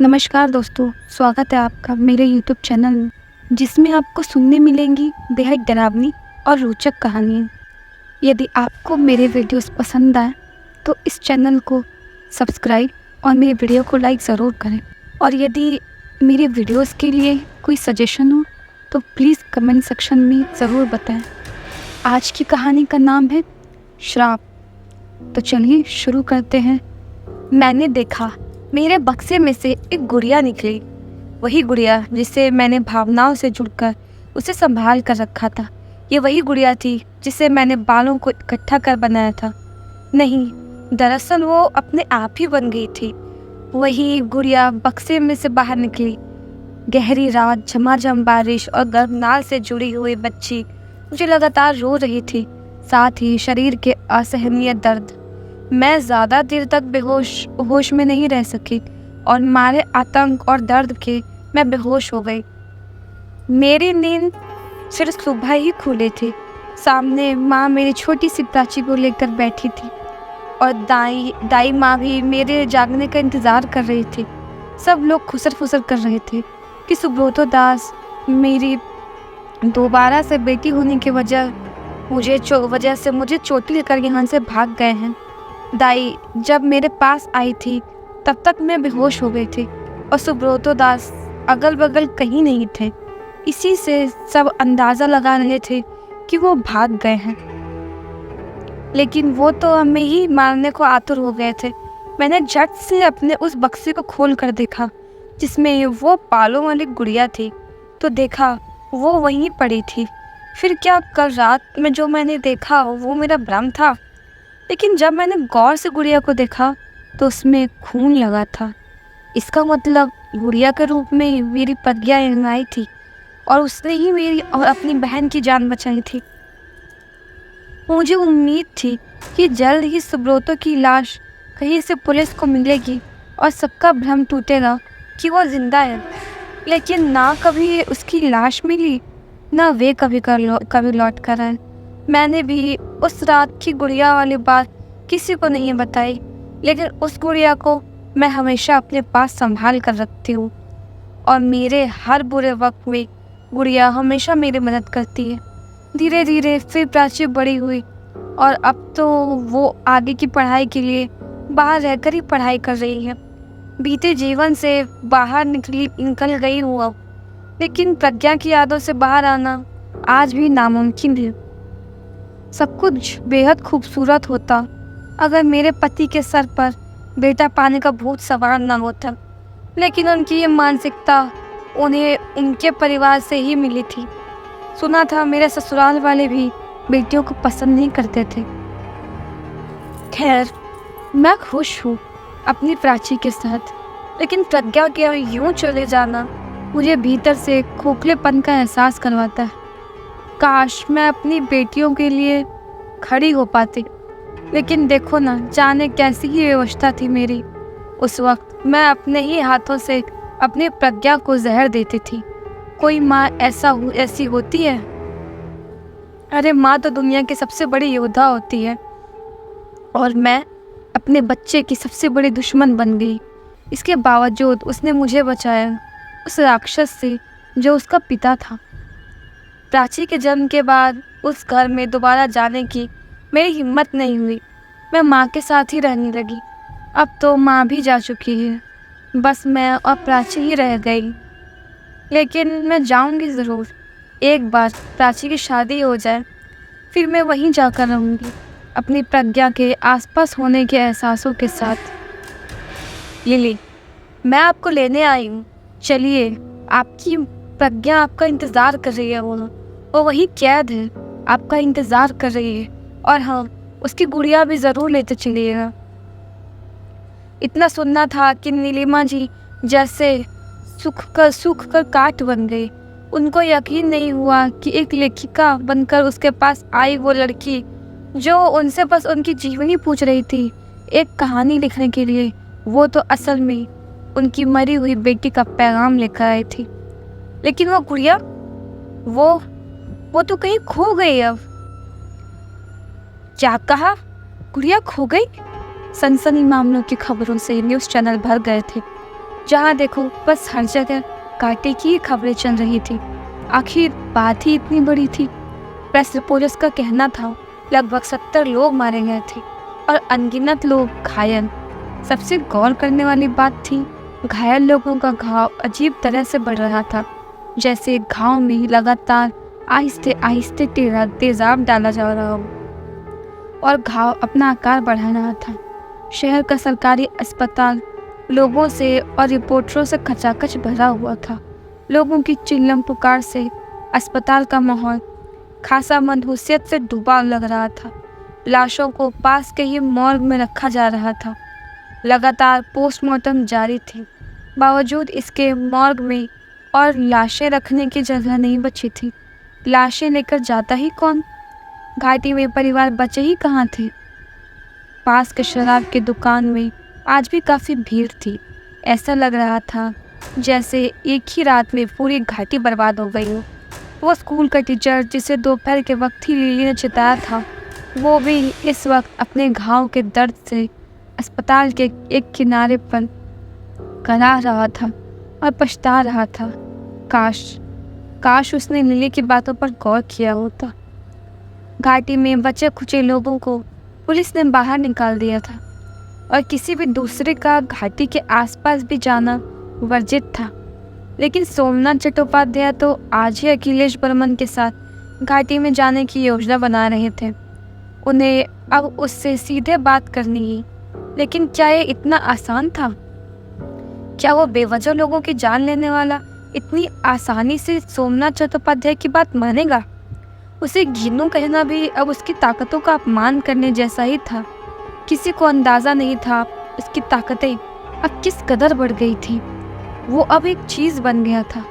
नमस्कार दोस्तों, स्वागत है आपका मेरे YouTube चैनल में, जिसमें आपको सुनने मिलेंगी बेहद डरावनी और रोचक कहानियाँ। यदि आपको मेरे वीडियोस पसंद आए तो इस चैनल को सब्सक्राइब और मेरे वीडियो को लाइक ज़रूर करें। और यदि मेरे वीडियोस के लिए कोई सजेशन हो तो प्लीज़ कमेंट सेक्शन में ज़रूर बताएं। आज की कहानी का नाम है श्राप। तो चलिए शुरू करते हैं। मैंने देखा मेरे बक्से में से एक गुड़िया निकली, वही गुड़िया जिसे मैंने भावनाओं से जुड़कर उसे संभाल कर रखा था। ये वही गुड़िया थी जिसे मैंने बालों को इकट्ठा कर बनाया था। नहीं, दरअसल वो अपने आप ही बन गई थी। वही गुड़िया बक्से में से बाहर निकली। गहरी रात, झमाझम बारिश और गर्भनाल से जुड़ी हुई बच्ची मुझे लगातार रो रही थी, साथ ही शरीर के असहनीय दर्द। मैं ज़्यादा देर तक होश में नहीं रह सकी और मारे आतंक और दर्द के मैं बेहोश हो गई। मेरी नींद सिर्फ सुबह ही खुली थी। सामने माँ मेरी छोटी सी प्राची को लेकर बैठी थी और दाई माँ भी मेरे जागने का इंतज़ार कर रही थी। सब लोग खुसर फुसर कर रहे थे कि सुब्रतो दास मेरी दोबारा से बेटी होने की वजह से मुझे चोटी लेकर यहाँ से भाग गए हैं। दाई जब मेरे पास आई थी तब तक मैं बेहोश हो गई थी और सुब्रतो दास अगल बगल कहीं नहीं थे। इसी से सब अंदाज़ा लगा रहे थे कि वो भाग गए हैं, लेकिन वो तो हमें ही मारने को आतुर हो गए थे। मैंने झट से अपने उस बक्से को खोल कर देखा जिसमें वो बालों वाली गुड़िया थी, तो देखा वो वहीं पड़ी थी। फिर क्या, कल रात में जो मैंने देखा वो मेरा भ्रम था? लेकिन जब मैंने गौर से गुड़िया को देखा तो उसमें खून लगा था। इसका मतलब गुड़िया के रूप में मेरी प्रज्ञा यहाँ आई थी और उसने ही मेरी और अपनी बहन की जान बचाई थी। मुझे उम्मीद थी कि जल्द ही सुब्रतो की लाश कहीं से पुलिस को मिलेगी और सबका भ्रम टूटेगा कि वो जिंदा है। लेकिन ना कभी उसकी लाश मिली, ना वे कभी लौट कर आए। मैंने भी उस रात की गुड़िया वाली बात किसी को नहीं बताई, लेकिन उस गुड़िया को मैं हमेशा अपने पास संभाल कर रखती हूँ और मेरे हर बुरे वक्त में गुड़िया हमेशा मेरी मदद करती है। धीरे धीरे फिर प्राची बड़ी हुई और अब तो वो आगे की पढ़ाई के लिए बाहर रहकर ही पढ़ाई कर रही है। बीते जीवन से बाहर निकल गई हूँ अब, लेकिन प्रज्ञा की यादों से बाहर आना आज भी नामुमकिन है। सब कुछ बेहद खूबसूरत होता अगर मेरे पति के सर पर बेटा पाने का भूत सवार न होता, लेकिन उनकी ये मानसिकता उन्हें उनके परिवार से ही मिली थी। सुना था मेरे ससुराल वाले भी बेटियों को पसंद नहीं करते थे। खैर, मैं खुश हूँ अपनी प्राची के साथ, लेकिन प्रज्ञा के यूं चले जाना मुझे भीतर से खोखलेपन का एहसास करवाता है। काश मैं अपनी बेटियों के लिए खड़ी हो पाती, लेकिन देखो ना, जाने कैसी ही व्यवस्था थी मेरी। उस वक्त मैं अपने ही हाथों से अपनी प्रज्ञा को जहर देती थी। कोई माँ ऐसी होती है? अरे माँ तो दुनिया की सबसे बड़ी योद्धा होती है, और मैं अपने बच्चे की सबसे बड़ी दुश्मन बन गई। इसके बावजूद उसने मुझे बचाया उस राक्षस से जो उसका पिता था। प्राची के जन्म के बाद उस घर में दोबारा जाने की मेरी हिम्मत नहीं हुई। मैं माँ के साथ ही रहने लगी। अब तो माँ भी जा चुकी है, बस मैं और प्राची ही रह गई। लेकिन मैं जाऊँगी ज़रूर। एक बार प्राची की शादी हो जाए, फिर मैं वहीं जाकर रहूँगी, अपनी प्रज्ञा के आसपास होने के एहसासों के साथ। लिली, मैं आपको लेने आई हूँ, चलिए। आपकी प्रज्ञा आपका इंतज़ार कर रही है। वो वही कैद है, आपका इंतज़ार कर रही है। और हाँ, उसकी गुड़िया भी ज़रूर लेते चलिएगा। इतना सुनना था कि नीलिमा जी जैसे सूख कर काट बन गई। उनको यकीन नहीं हुआ कि एक लेखिका बनकर उसके पास आई वो लड़की जो उनसे बस उनकी जीवनी पूछ रही थी, एक कहानी लिखने के लिए, वो तो असल में उनकी मरी हुई बेटी का पैगाम लेकर आई थी। लेकिन वो गुड़िया, वो तो कहीं खो गई। अब क्या कहा? गुड़िया खो गई? सनसनी मामलों की खबरों से न्यूज़ चैनल भर गए थे। जहाँ देखो बस हर जगह घाटी की ही खबरें चल रही थी। आखिर बात ही इतनी बड़ी थी। प्रेस रिपोर्टर्स का कहना था लगभग 70 लोग मारे गए थे और अनगिनत लोग घायल। सबसे गौर करने वाली बात थी, घायल लोगों का घाव अजीब तरह से बढ़ रहा था, जैसे घाव में लगातार आहिस्ते आहिस्ते तेजाब डाला जा रहा हो और घाव अपना आकार बढ़ा रहा था। शहर का सरकारी अस्पताल लोगों से और रिपोर्टरों से खचाखच भरा हुआ था। लोगों की चिल्लम पुकार से अस्पताल का माहौल खासा मनहूसियत से डूबा लग रहा था। लाशों को पास के ही मॉर्ग में रखा जा रहा था। लगातार पोस्टमार्टम जारी थी। बावजूद इसके मॉर्ग में और लाशें रखने की जगह नहीं बची थी। लाशें लेकर जाता ही कौन? घाटी में परिवार बचे ही कहाँ थे? पास के शराब की दुकान में आज भी काफ़ी भीड़ थी। ऐसा लग रहा था जैसे एक ही रात में पूरी घाटी बर्बाद हो गई हो। वो स्कूल का टीचर जिसे दोपहर के वक्त ही लिली ने चिताया था, वो भी इस वक्त अपने घाव के दर्द से अस्पताल के एक किनारे पर करा रहा था और पछता रहा था। काश उसने लिली की बातों पर गौर किया होता। घाटी में बचे खुचे लोगों को पुलिस ने बाहर निकाल दिया था और किसी भी दूसरे का घाटी के आसपास भी जाना वर्जित था। लेकिन सोमनाथ चट्टोपाध्याय तो आज ही अखिलेश बर्मन के साथ घाटी में जाने की योजना बना रहे थे। उन्हें अब उससे सीधे बात करनी ही, लेकिन क्या ये इतना आसान था? क्या वो बेवजह लोगों की जान लेने वाला इतनी आसानी से सोमनाथ चट्टोपाध्याय की बात मानेगा? उसे घिनू कहना भी अब उसकी ताकतों का अपमान करने जैसा ही था। किसी को अंदाज़ा नहीं था उसकी ताकतें अब किस कदर बढ़ गई थी। वो अब एक चीज़ बन गया था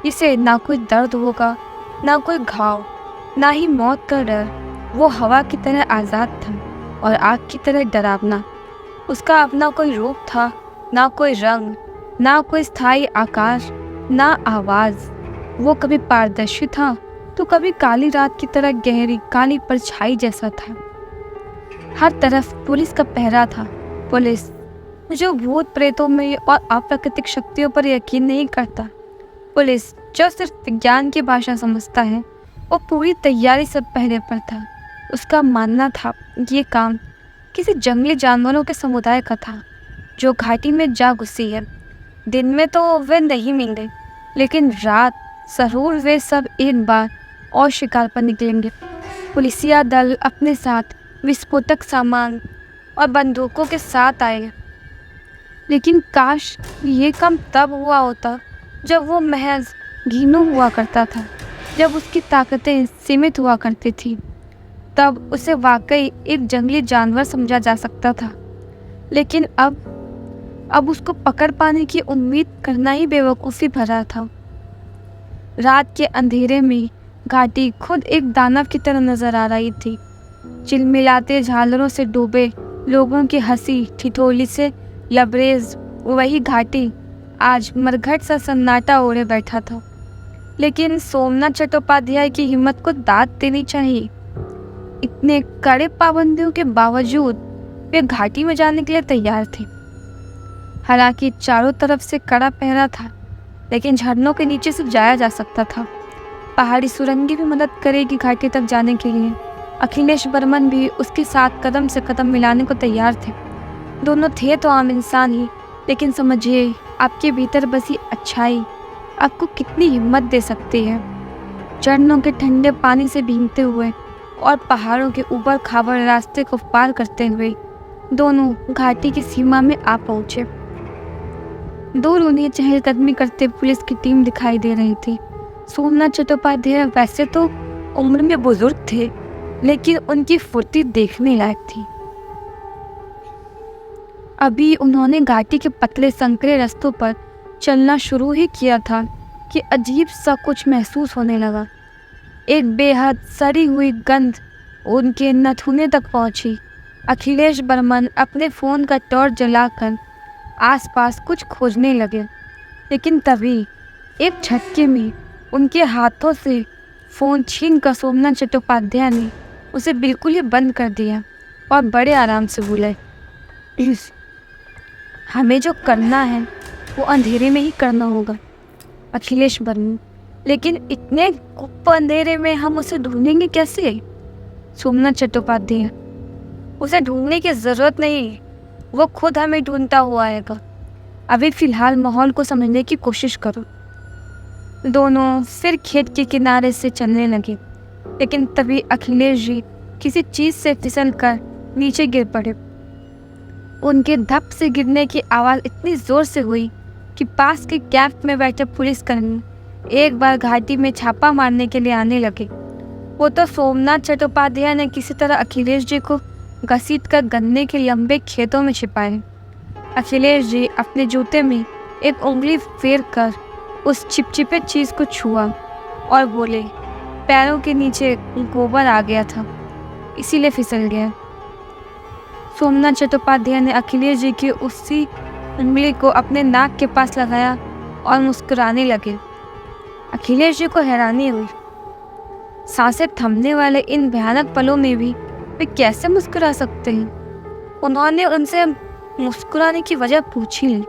जिसे ना कोई दर्द होगा, ना कोई घाव, ना ही मौत का डर। वो हवा की तरह आज़ाद था और आग की तरह डरावना। उसका अपना कोई रूप था, ना कोई रंग, ना कोई स्थायी आकार, ना आवाज़। वो कभी पारदर्शी था तो कभी काली रात की तरह गहरी काली परछाई जैसा था। हर तरफ पुलिस का पहरा था। पुलिस जो भूत प्रेतों में और अप्राकृतिक शक्तियों पर यकीन नहीं करता। पुलिस जो सिर्फ विज्ञान की भाषा समझता है। वो पूरी तैयारी से पहरे पर था। उसका मानना था ये काम किसी जंगली जानवरों के समुदाय का था जो घाटी में जा घुसी है। दिन में तो वे नहीं मिले, लेकिन रात जरूर वे सब एक बार और शिकार पर निकलेंगे। पुलिसिया दल अपने साथ विस्फोटक सामान और बंदूकों के साथ आए। लेकिन काश ये काम तब हुआ होता जब वो महज घिनू हुआ करता था, जब उसकी ताकतें सीमित हुआ करती थी। तब उसे वाकई एक जंगली जानवर समझा जा सकता था। लेकिन अब उसको पकड़ पाने की उम्मीद करना ही बेवकूफ़ी भरा था। रात के अंधेरे में घाटी खुद एक दानव की तरह नजर आ रही थी। चिलमिलाते झालरों से डूबे लोगों की हंसी ठिठोली से लबरेज वही घाटी आज मरघट सा सन्नाटा ओढ़े बैठा था। लेकिन सोमनाथ चट्टोपाध्याय की हिम्मत को दाद देनी चाहिए। इतने कड़े पाबंदियों के बावजूद वे घाटी में जाने के लिए तैयार थे। हालांकि चारों तरफ से कड़ा पहरा था, लेकिन झरनों के नीचे से जाया जा सकता था। पहाड़ी सुरंगी भी मदद करेगी घाटी तक जाने के लिए। अखिलेश बर्मन भी उसके साथ कदम से कदम मिलाने को तैयार थे। दोनों थे तो आम इंसान ही, लेकिन समझिए आपके भीतर बसी अच्छाई आपको कितनी हिम्मत दे सकती है। झरनों के ठंडे पानी से भीगते हुए और पहाड़ों के ऊपर खाबड़ रास्ते को पार करते हुए दोनों घाटी की सीमा में आ पहुंचे। दूर उन्हें चहलकदमी करते पुलिस की टीम दिखाई दे रही थी। सोमनाथ चट्टोपाध्याय वैसे तो उम्र में बुजुर्ग थे, लेकिन उनकी फुर्ती देखने लायक थी। अभी उन्होंने घाटी के पतले संकरे रास्तों पर चलना शुरू ही किया था कि अजीब सा कुछ महसूस होने लगा। एक बेहद सड़ी हुई गंध उनके नथुने तक पहुंची। अखिलेश बर्मन अपने फ़ोन का टॉर्च जलाकर आसपास कुछ खोजने लगे, लेकिन तभी एक झटके में उनके हाथों से फ़ोन छीनकर सोमनाथ चट्टोपाध्याय ने उसे बिल्कुल ही बंद कर दिया और बड़े आराम से बोले, हमें जो करना है वो अंधेरे में ही करना होगा, अखिलेश वर्मा। लेकिन इतने गुप्त अंधेरे में हम उसे ढूंढेंगे कैसे? सोमनाथ चट्टोपाध्याय, उसे ढूंढने की जरूरत नहीं, वो खुद हमें ढूंढता हुआ आएगा। अभी फिलहाल माहौल को समझने की कोशिश करो। दोनों फिर खेत के किनारे से चलने लगे, लेकिन तभी अखिलेश जी किसी चीज से फिसल कर नीचे गिर पड़े। उनके धप से गिरने की आवाज़ इतनी जोर से हुई कि पास के कैंप में बैठे पुलिसकर्मी एक बार घाटी में छापा मारने के लिए आने लगे। वो तो सोमनाथ चट्टोपाध्याय ने किसी तरह अखिलेश जी को घसीट कर गन्ने के लंबे खेतों में छिपाए। अखिलेश जी अपने जूते में एक उंगली फेर कर उस चिपचिपे चीज को छुआ और बोले, पैरों के नीचे गोबर आ गया था, इसीलिए फिसल गया। सोमनाथ चट्टोपाध्याय ने अखिलेश जी की उसी उंगली को अपने नाक के पास लगाया और मुस्कुराने लगे। अखिलेश जी को हैरानी हुई, सांसें थमने वाले इन भयानक पलों में भी वे कैसे मुस्कुरा सकते हैं। उन्होंने उनसे मुस्कुराने की वजह पूछी नहीं।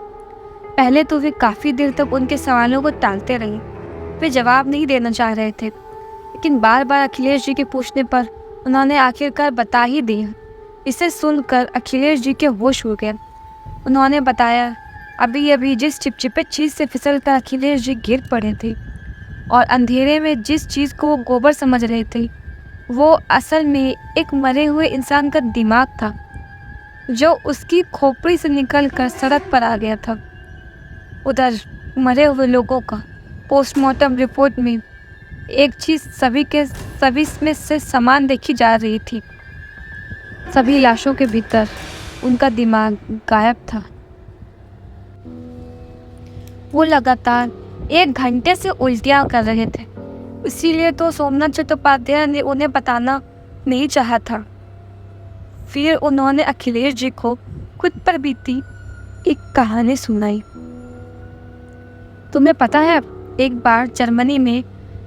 पहले तो वे काफ़ी देर तक उनके सवालों को टालते रहे। वे जवाब नहीं देना चाह रहे थे, लेकिन बार बार अखिलेश जी के पूछने पर उन्होंने आखिरकार बता ही दिया। इसे सुनकर अखिलेश जी के होश उड़ गए। उन्होंने बताया, अभी अभी जिस चिपचिपे चीज़ से फिसल कर अखिलेश जी गिर पड़े थे और अंधेरे में जिस चीज़ को वो गोबर समझ रहे थे, वो असल में एक मरे हुए इंसान का दिमाग था, जो उसकी खोपड़ी से निकलकर सड़क पर आ गया था। उधर मरे हुए लोगों का पोस्टमार्टम रिपोर्ट में एक चीज़ सभी में से समान देखी जा रही थी। सभी लाशों के भीतर उनका दिमाग गायब था। वो लगातार 1 घंटे से उल्टियाँ कर रहे थे, इसीलिए तो सोमनाथ चट्टोपाध्याय ने उन्हें बताना नहीं चाहा था। फिर उन्होंने अखिलेश जी को खुद पर बीती एक कहानी सुनाई। तुम्हें पता है, एक बार जर्मनी में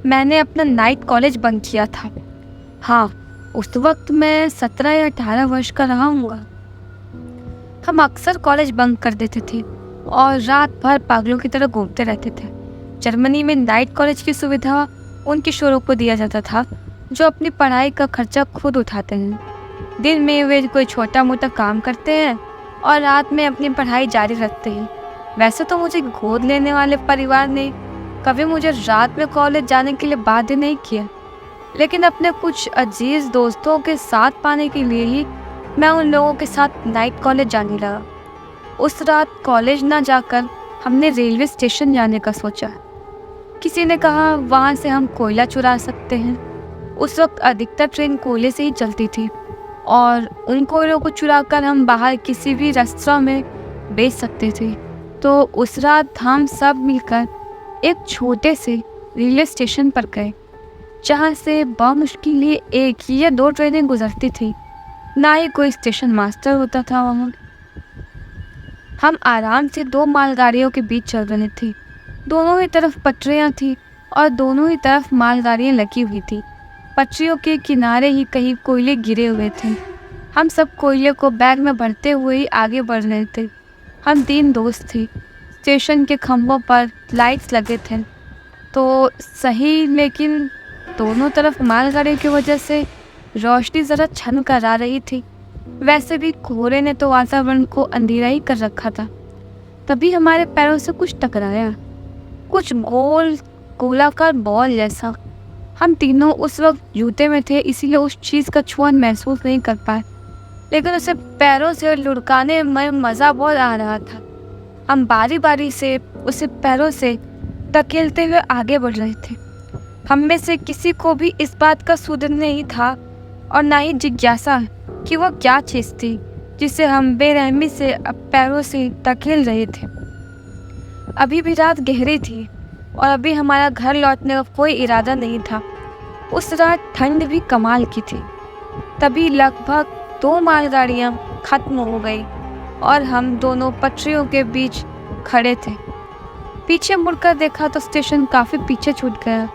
मैंने अपना नाइट कॉलेज बंक किया था। हाँ, उस वक्त मैं 17 या 18 वर्ष का रहा हूँगा। हम अक्सर कॉलेज बंक कर देते थे और रात भर पागलों की तरह घूमते रहते थे। जर्मनी में नाइट कॉलेज की सुविधा उन किशोरों को दिया जाता था जो अपनी पढ़ाई का खर्चा खुद उठाते हैं। दिन में वे कोई छोटा मोटा काम करते हैं और रात में अपनी पढ़ाई जारी रखते हैं। वैसे तो मुझे गोद लेने वाले परिवार ने कभी मुझे रात में कॉलेज जाने के लिए बाध्य नहीं किया, लेकिन अपने कुछ अजीज दोस्तों के साथ पाने के लिए ही मैं उन लोगों के साथ नाइट कॉलेज जाने लगा। उस रात कॉलेज ना जाकर हमने रेलवे स्टेशन जाने का सोचा। किसी ने कहा वहाँ से हम कोयला चुरा सकते हैं। उस वक्त अधिकतर ट्रेन कोयले से ही चलती थी और उन कोयलों को चुराकर हम बाहर किसी भी रेस्तरां में बेच सकते थे। तो उस रात हम सब मिलकर एक छोटे से रेलवे स्टेशन पर गए, जहाँ से बामुश्किल 1 या 2 ट्रेनें गुजरती थी। ना ही कोई स्टेशन मास्टर होता था वहाँ। हम आराम से 2 मालगाड़ियों के बीच चल रहे थे। दोनों ही तरफ पटरियाँ थी और दोनों ही तरफ मालगाड़ियाँ लगी हुई थी। पटरियों के किनारे ही कहीं कोयले गिरे हुए थे। हम सब कोयले को बैग में भरते हुए ही आगे बढ़ रहे थे। हम 3 दोस्त थे। स्टेशन के खंभों पर लाइट्स लगे थे तो सही, लेकिन दोनों तरफ मालगाड़ी की वजह से रोशनी ज़रा छन कर आ रही थी। वैसे भी कोहरे ने तो वातावरण को अंधेरा ही कर रखा था। तभी हमारे पैरों से कुछ टकराया, कुछ गोलाकार बॉल जैसा। हम तीनों उस वक्त जूते में थे, इसीलिए उस चीज़ का छुआन महसूस नहीं कर पाए, लेकिन उसे पैरों से लुढ़काने में मज़ा बहुत आ रहा था। हम बारी बारी से उसे पैरों से धकेलते हुए आगे बढ़ रहे थे। हम में से किसी को भी इस बात का सुध नहीं था और ना ही जिज्ञासा कि वह क्या चीज़ थी जिसे हम बेरहमी से पैरों से धकेल रहे थे। अभी भी रात गहरी थी और अभी हमारा घर लौटने का कोई इरादा नहीं था। उस रात ठंड भी कमाल की थी। तभी लगभग 2 मालगाड़ियाँ खत्म हो गई और हम दोनों पटरियों के बीच खड़े थे। पीछे मुड़कर देखा तो स्टेशन काफ़ी पीछे छूट गया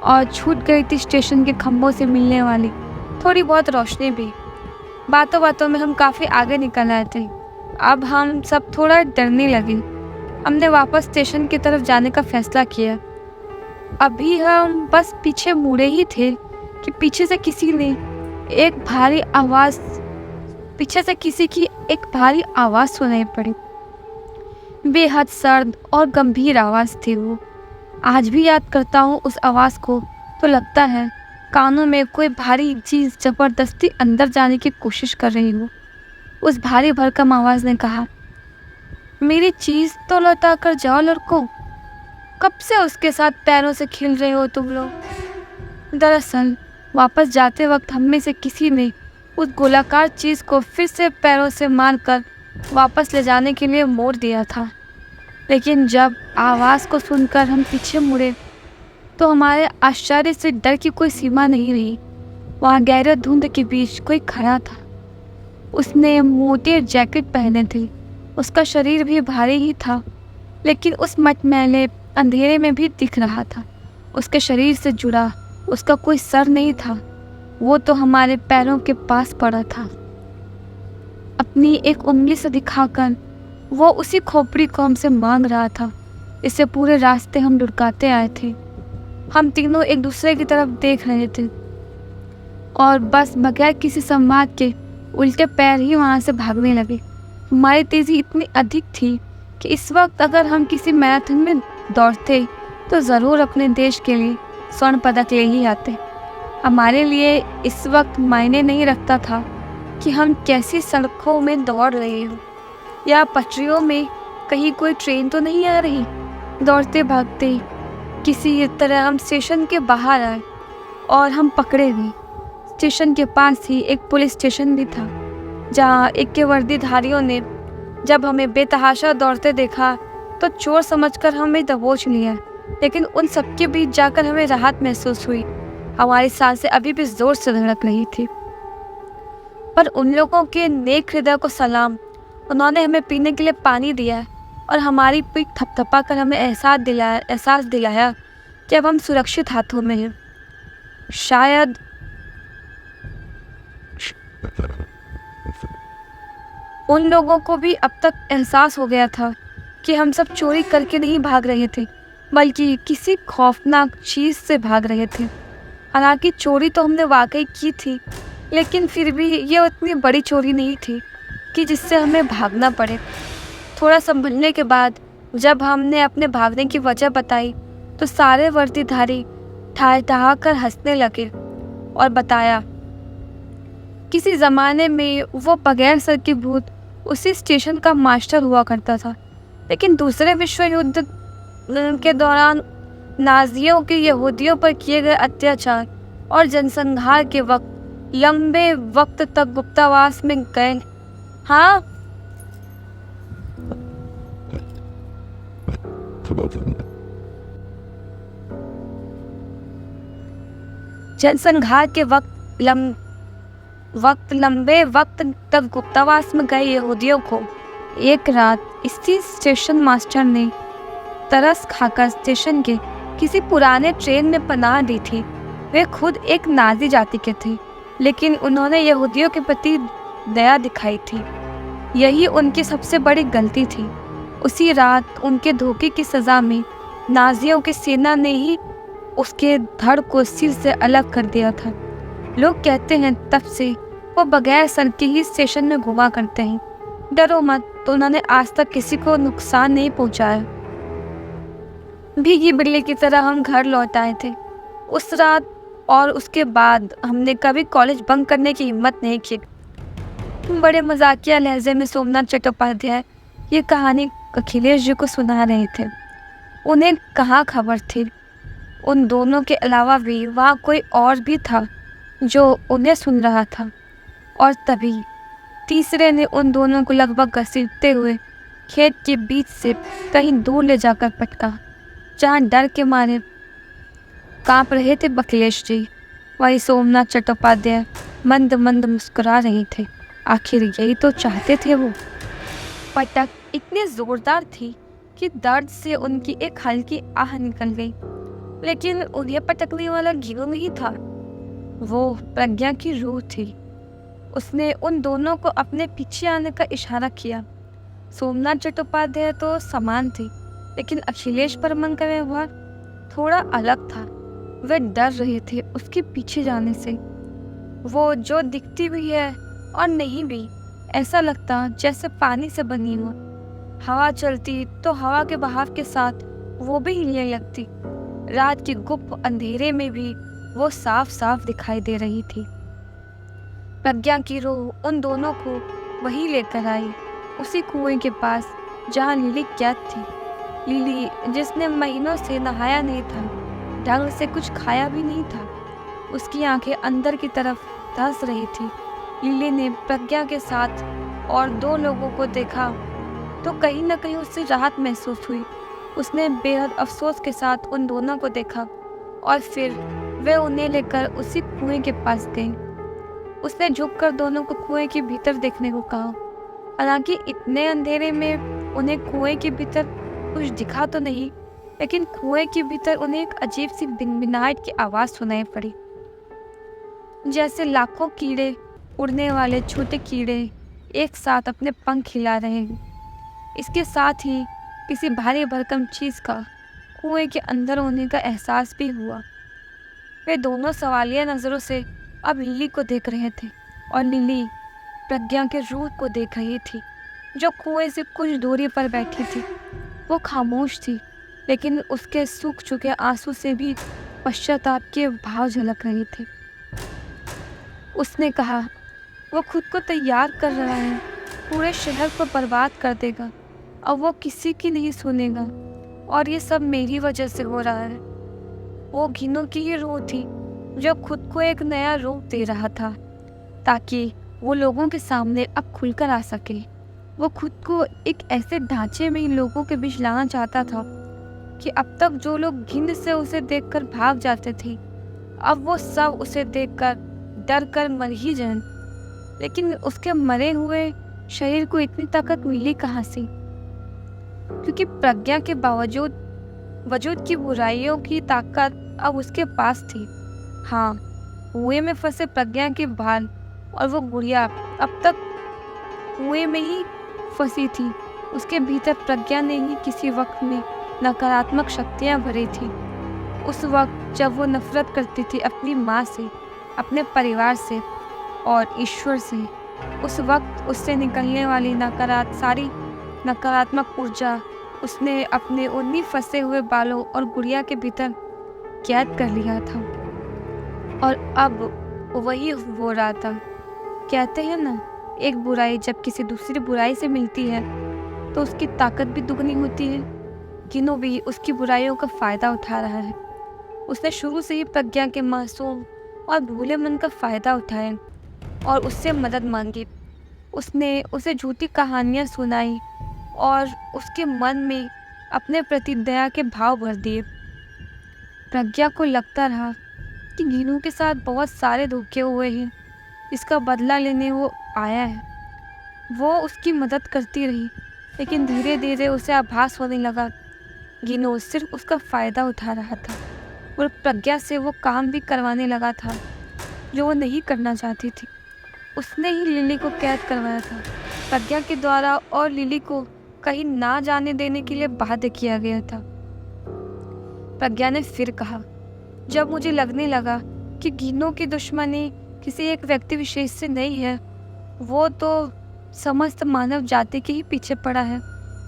और छूट गई थी स्टेशन के खंभों से मिलने वाली थोड़ी बहुत रोशनी भी। बातों बातों में हम काफ़ी आगे निकल आए थे। अब हम सब थोड़ा डरने लगे। हमने वापस स्टेशन की तरफ जाने का फैसला किया। अभी हम बस पीछे मुड़े ही थे कि पीछे से किसी की एक भारी आवाज़ सुनाई पड़ी। बेहद सर्द और गंभीर आवाज़ थी वो। आज भी याद करता हूँ उस आवाज़ को तो लगता है कानों में कोई भारी चीज़ ज़बरदस्ती अंदर जाने की कोशिश कर रही हो। उस भारी भरकम आवाज़ ने कहा, मेरी चीज़ तो लौटा कर जाओ लड़कों, कब से उसके साथ पैरों से खेल रहे हो तुम लोग। दरअसल वापस जाते वक्त हम में से किसी ने उस गोलाकार चीज़ को फिर से पैरों से मारकर वापस ले जाने के लिए मोड़ दिया था। लेकिन जब आवाज़ को सुनकर हम पीछे मुड़े तो हमारे आश्चर्य से डर की कोई सीमा नहीं रही। वहाँ गहरे धुंध के बीच कोई खड़ा था। उसने मोटे जैकेट पहने थे। उसका शरीर भी भारी ही था, लेकिन उस मटमैले अंधेरे में भी दिख रहा था। उसके शरीर से जुड़ा उसका कोई सर नहीं था। वो तो हमारे पैरों के पास पड़ा था। अपनी एक उंगली से दिखाकर वो उसी खोपड़ी को हमसे मांग रहा था। इससे पूरे रास्ते हम लुढ़काते आए थे। हम तीनों एक दूसरे की तरफ देख रहे थे और बस बगैर किसी संवाद के उल्टे पैर ही वहाँ से भागने लगे। हमारी तेज़ी इतनी अधिक थी कि इस वक्त अगर हम किसी मैराथन में दौड़ते तो ज़रूर अपने देश के लिए स्वर्ण पदक ले ही आते। हमारे लिए इस वक्त मायने नहीं रखता था कि हम कैसी सड़कों में दौड़ रहे हो या पटरियों में कहीं कोई ट्रेन तो नहीं आ रही। दौड़ते भागते किसी तरह हम स्टेशन के बाहर आए और हम पकड़े गए। स्टेशन के पास ही एक पुलिस स्टेशन भी था, जहाँ एक के वर्दीधारियों ने जब हमें बेतहाशा दौड़ते देखा तो चोर समझकर हमें दबोच लिया। लेकिन उन सबके बीच जाकर हमें राहत महसूस हुई। हमारी सांसें अभी भी जोर से धड़क रही थी। पर उन लोगों के नेक हृदय को सलाम। उन्होंने हमें पीने के लिए पानी दिया और हमारी पीठ थपथपा कर हमें एहसास दिलाया कि अब हम सुरक्षित हाथों में हैं। शायद उन लोगों को भी अब तक एहसास हो गया था कि हम सब चोरी करके नहीं भाग रहे थे, बल्कि किसी खौफनाक चीज़ से भाग रहे थे। हालांकि चोरी तो हमने वाकई की थी, लेकिन फिर भी ये उतनी बड़ी चोरी नहीं थी कि जिससे हमें भागना पड़े। थोड़ा संभलने के बाद जब हमने अपने भागने की वजह बताई तो सारे वर्दीधारी ठहा कर हंसने लगे और बताया, किसी ज़माने में वो बगैर सर के भूत उसी स्टेशन का मास्टर हुआ करता था। लेकिन दूसरे विश्व युद्ध के दौरान नाज़ियों के यहूदियों पर किए गए अत्याचार और जनसंहार के वक्त लंबे वक्त तक गुप्तावास में गए। हाँ, जनसंहार के लंबे वक्त तक गुप्तावास में गए यहूदियों को एक रात इसी स्टेशन मास्टर ने तरस खाकर स्टेशन के किसी पुराने ट्रेन में पनाह दी थी। वे खुद एक नाज़ी जाति के थे, लेकिन उन्होंने यहूदियों के प्रति दया दिखाई थी। यही उनकी सबसे बड़ी गलती थी। उसी रात उनके धोखे की सज़ा में नाज़ियों की सेना ने ही उसके धड़ को सिर से अलग कर दिया था। लोग कहते हैं तब से वो बगैर सर के ही स्टेशन में घुमा करते हैं। डरो मत, तो उन्होंने आज तक किसी को नुकसान नहीं पहुंचाया। भीगी बिल्ली की तरह हम घर लौट आए थे। उस रात और उसके बाद हमने कभी कॉलेज बंक करने की हिम्मत नहीं की। बड़े मजाकिया लहजे में सोमनाथ चट्टोपाध्याय ये कहानी अखिलेश जी को सुना रहे थे। उन्हें कहाँ खबर थी, उन दोनों के अलावा भी वहाँ कोई और भी था जो उन्हें सुन रहा था। और तभी तीसरे ने उन दोनों को लगभग घसीटते हुए खेत के बीच से कहीं दूर ले जाकर पटका, जहाँ डर के मारे कांप रहे थे अखिलेश जी। वही सोमनाथ चट्टोपाध्याय मंद मंद मुस्कुरा रहे थे। आखिर यही तो चाहते थे वो। पटक इतनी जोरदार थी कि दर्द से उनकी एक हल्की आह निकल गई। लेकिन उन्हें पटकने वाला गिरोह नहीं था, वो प्रज्ञा की रूह थी। उसने उन दोनों को अपने पीछे आने का इशारा किया। सोमनाथ चट्टोपाध्याय तो समान थे, लेकिन अखिलेश परमन का व्यवहार थोड़ा अलग था। वे डर रहे थे उसके पीछे जाने से। वो जो दिखती भी है और नहीं भी, ऐसा लगता जैसे पानी से बनी हो। हवा चलती तो हवा के बहाव के साथ वो भी हिलने लगती। रात के गुप्त अंधेरे में भी वो साफ साफ दिखाई दे रही थी। प्रज्ञा की रूह उन दोनों को वहीं लेकर आई, उसी कुएं के पास जहाँ लिली कैद थी। लिली जिसने महीनों से नहाया नहीं था, ढंग से कुछ खाया भी नहीं था। उसकी आंखें अंदर की तरफ धंस रही थी। लिली ने प्रज्ञा के साथ और दो लोगों को देखा तो कहीं न कहीं उससे राहत महसूस हुई। उसने बेहद अफसोस के साथ उन दोनों को देखा और फिर वे उन्हें लेकर उसी कुएं के पास गई। उसने झुककर दोनों को कुएं के भीतर देखने को कहा। हालांकि इतने अंधेरे में उन्हें कुएं के भीतर कुछ दिखा तो नहीं, लेकिन कुएं के भीतर उन्हें एक अजीब सी भिनभिनाहट की आवाज़ सुनाई पड़ी, जैसे लाखों कीड़े, उड़ने वाले छोटे कीड़े एक साथ अपने पंख हिला रहे हैं। इसके साथ ही किसी भारी भरकम चीज़ का कुएं के अंदर होने का एहसास भी हुआ। वे दोनों सवालिया नज़रों से अब लिली को देख रहे थे और लिली प्रज्ञा के रूह को देख रही थी, जो कुएं से कुछ दूरी पर बैठी थी। वो खामोश थी, लेकिन उसके सूख चुके आंसू से भी पश्चाताप के भाव झलक रहे थे। उसने कहा, वो खुद को तैयार कर रहा है, पूरे शहर को बर्बाद कर देगा और वो किसी की नहीं सुनेगा, और ये सब मेरी वजह से हो रहा है। वो घिनू की ही रूह थी जो खुद को एक नया रूप दे रहा था ताकि वो लोगों के सामने अब खुलकर आ सके। वो खुद को एक ऐसे ढांचे में इन लोगों के बीच लाना चाहता था कि अब तक जो लोग घिन से उसे देखकर भाग जाते थे, अब वो सब उसे देखकर डर कर मर ही जाएं। लेकिन उसके मरे हुए शरीर को इतनी ताकत मिली कहाँ से? क्योंकि प्रज्ञा के बावजूद वजूद की बुराइयों की ताकत अब उसके पास थी। हाँ, कुएं में फंसे प्रज्ञा के बाल और वो गुड़िया अब तक कुएं में ही फंसी थी। उसके भीतर प्रज्ञा ने ही किसी वक्त में नकारात्मक शक्तियाँ भरी थी। उस वक्त जब वो नफरत करती थी अपनी माँ से, अपने परिवार से और ईश्वर से, उस वक्त उससे निकलने वाली सारी नकारात्मक ऊर्जा उसने अपने उन्हीं फंसे हुए बालों और गुड़िया के भीतर कैद कर लिया था, और अब वही हो रहा था। कहते हैं ना, एक बुराई जब किसी दूसरी बुराई से मिलती है तो उसकी ताकत भी दुगनी होती है। गिनो भी उसकी बुराइयों का फ़ायदा उठा रहा है। उसने शुरू से ही प्रज्ञा के मासूम और भूले मन का फ़ायदा उठाया और उससे मदद मांगी। उसने उसे झूठी कहानियाँ सुनाई और उसके मन में अपने प्रति दया के भाव भर दिए। प्रज्ञा को लगता रहा कि गिनू के साथ बहुत सारे धोखे हुए हैं, इसका बदला लेने वो आया है। वो उसकी मदद करती रही, लेकिन धीरे धीरे उसे आभास होने लगा गिनू सिर्फ उसका फ़ायदा उठा रहा था और प्रज्ञा से वो काम भी करवाने लगा था जो वो नहीं करना चाहती थी। उसने ही लिली को कैद करवाया था प्रज्ञा के द्वारा, और लिली को कहीं ना जाने देने के लिए बाध्य किया गया था। प्रज्ञा ने फिर कहा, जब मुझे लगने लगा कि गिनू की दुश्मनी किसी एक व्यक्ति विशेष से नहीं है, वो तो समस्त मानव जाति के ही पीछे पड़ा है,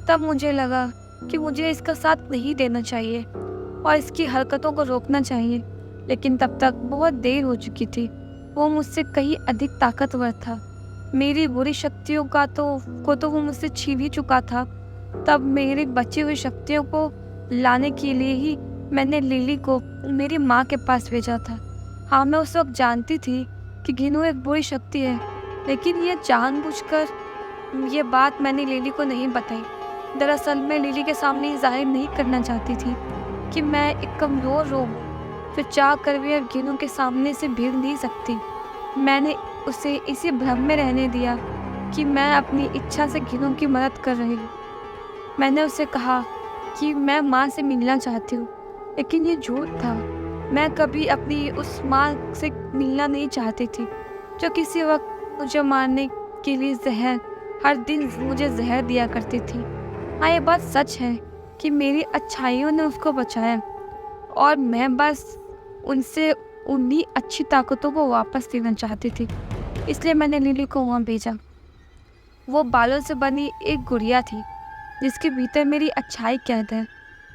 तब मुझे लगा कि मुझे इसका साथ नहीं देना चाहिए और इसकी हरकतों को रोकना चाहिए। लेकिन तब तक बहुत देर हो चुकी थी। वो मुझसे कहीं अधिक ताकतवर था। मेरी बुरी शक्तियों को तो वो मुझसे छीन ही चुका था। तब मेरी बची हुई शक्तियों को लाने के लिए ही मैंने लिली को मेरी माँ के पास भेजा था। हाँ, मैं उस वक्त जानती थी कि गिनू एक बुरी शक्ति है, लेकिन ये जानबूझकर ये बात मैंने लिली को नहीं बताई। दरअसल मैं लिली के सामने ये जाहिर नहीं करना चाहती थी कि मैं एक कमज़ोर रूह हूँ। फिर चाह कर भी अब गिनू के सामने से भीड़ नहीं सकती। मैंने उसे इसी भ्रम में रहने दिया कि मैं अपनी इच्छा से गिनू की मदद कर रही हूँ। मैंने उसे कहा कि मैं माँ से मिलना चाहती हूँ, लेकिन ये झूठ था। मैं कभी अपनी उस माँ से मिलना नहीं चाहती थी जो किसी वक्त मुझे मारने के लिए हर दिन मुझे जहर दिया करती थी। हाँ, ये बात सच है कि मेरी अच्छाइयों ने उसको बचाया और मैं बस उनसे उन्हीं अच्छी ताकतों को वापस लेना चाहती थी। इसलिए मैंने लिली को वहाँ भेजा। वो बालों से बनी एक गुड़िया थी जिसके भीतर मेरी अच्छाई कैद है।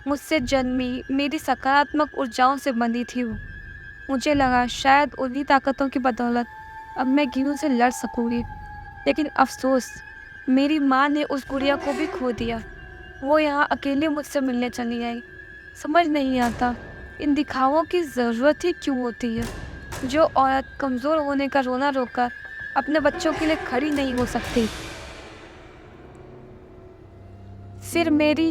मुझसे जन्मी मेरी सकारात्मक ऊर्जाओं से बनी थी वो। मुझे लगा शायद उन्हीं ताकतों की बदौलत अब मैं गिनों से लड़ सकूंगी। लेकिन अफसोस, मेरी माँ ने उस गुड़िया को भी खो दिया। वो यहाँ अकेले मुझसे मिलने चली आई। समझ नहीं आता इन दिखावों की ज़रूरत ही क्यों होती है। जो औरत कमज़ोर होने का रोना रोककर अपने बच्चों के लिए खड़ी नहीं हो सकती। फिर मेरी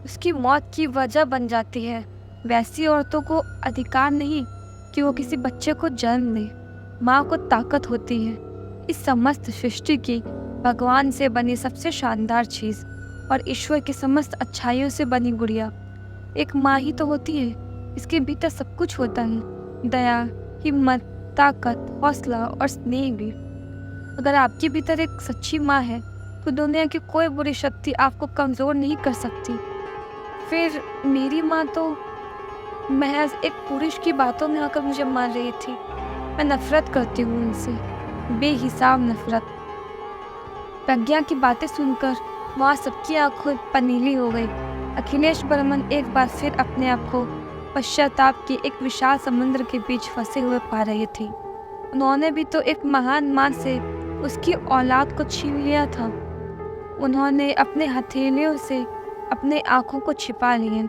उसकी मौत की वजह बन जाती है। वैसी औरतों को अधिकार नहीं कि वो किसी बच्चे को जन्म दे। माँ को ताकत होती है। इस समस्त सृष्टि की भगवान से बनी सबसे शानदार चीज़ और ईश्वर की समस्त अच्छाइयों से बनी गुड़िया एक माँ ही तो होती है। इसके भीतर सब कुछ होता है, दया, हिम्मत, ताकत, हौसला और स्नेह भी। अगर आपके भीतर एक सच्ची माँ है तो दुनिया की कोई बुरी शक्ति आपको कमज़ोर नहीं कर सकती। फिर मेरी माँ तो महज एक पुरुष की बातों में आकर मुझे मार रही थी। मैं नफरत करती हूँ उनसे, बेहिसाब नफरत। प्रज्ञा की बातें सुनकर वहाँ सबकी आंखों पनीली हो गई। अखिलेश बर्मन एक बार फिर अपने आप को पश्चाताप के एक विशाल समुद्र के बीच फंसे हुए पा रहे थे। उन्होंने भी तो एक महान माँ से उसकी औलाद को छीन लिया था। उन्होंने अपने हथेलियों से अपने आँखों को छिपा लिए।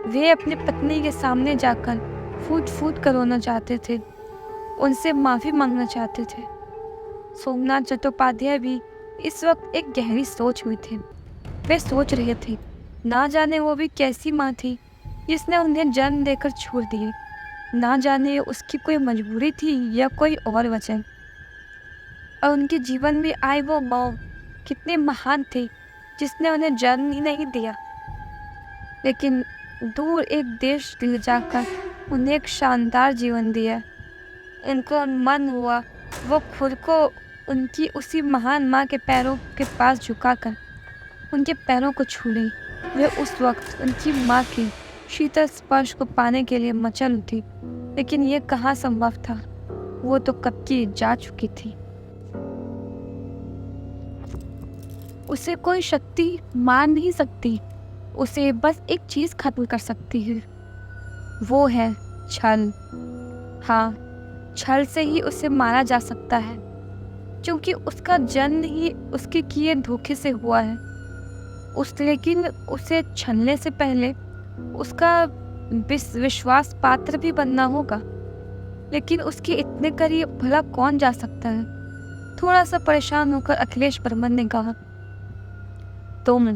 वे अपनी पत्नी के सामने जाकर फूट फूट कर रोना चाहते थे, उनसे माफ़ी मांगना चाहते थे। सोमनाथ चट्टोपाध्याय भी इस वक्त एक गहरी सोच में थे। वे सोच रहे थे, ना जाने वो भी कैसी माँ थी जिसने उन्हें जन्म देकर छोड़ दिए। ना जाने उसकी कोई मजबूरी थी या कोई और वजह। और उनके जीवन में आए वो मौ कितने महान थे जिसने उन्हें जन्म ही नहीं दिया, लेकिन दूर एक देश ले जाकर उन्हें एक शानदार जीवन दिया। उनको मन हुआ वो खुद को उनकी उसी महान माँ के पैरों के पास झुकाकर उनके पैरों को छू ली। वे उस वक्त उनकी माँ के शीतल स्पर्श को पाने के लिए मचल उठी, लेकिन ये कहाँ संभव था। वो तो कब की जा चुकी थी। उसे कोई शक्ति मार नहीं सकती। उसे बस एक चीज़ खत्म कर सकती है, वो है छल। हाँ, छल से ही उसे मारा जा सकता है, क्योंकि उसका जन्म ही उसके किए धोखे से हुआ है। लेकिन उसे छलने से पहले उसका विश्वास पात्र भी बनना होगा। लेकिन उसके इतने करीब भला कौन जा सकता है। थोड़ा सा परेशान होकर अखिलेश बर्मन ने कहा, तुम।